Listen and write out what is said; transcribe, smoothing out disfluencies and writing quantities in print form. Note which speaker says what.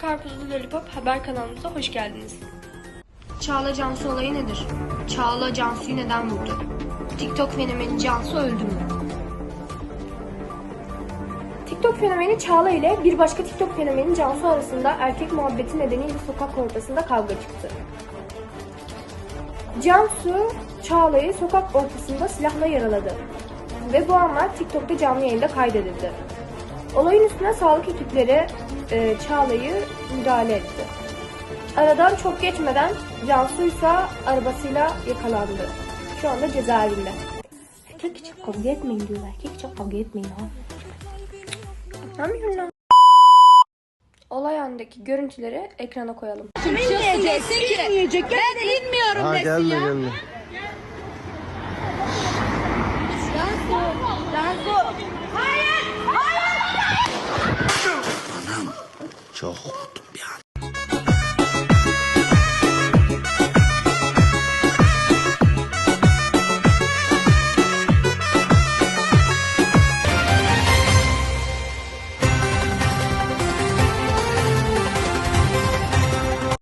Speaker 1: Karpuzlu Lollipop haber kanalımıza hoş geldiniz. Çağla Cansu olayı nedir? Çağla Cansu'yu neden vurdu? TikTok fenomeni Cansu öldü mü? TikTok fenomeni Çağla ile bir başka TikTok fenomeni Cansu arasında erkek muhabbeti nedeniyle sokak ortasında kavga çıktı. Cansu, Çağla'yı sokak ortasında silahla yaraladı ve bu anlar TikTok'ta canlı yayında kaydedildi. Olayın üstüne sağlık ekipleri Çağla'yı müdahale etti. Aradan çok geçmeden Cansu ise arabasıyla yakalandı. Şu anda cezaevinde. Erkek için kavga etmeyin diyorlar. Erkek için kavga etmeyin ha. Anlamıyorum lan. Olay anındaki görüntüleri ekrana koyalım.
Speaker 2: Kim yiyecek? Ben inmiyorum desin ya.
Speaker 3: Gelme.
Speaker 2: Cansu. Hayır.
Speaker 3: Anam çok korktum ya.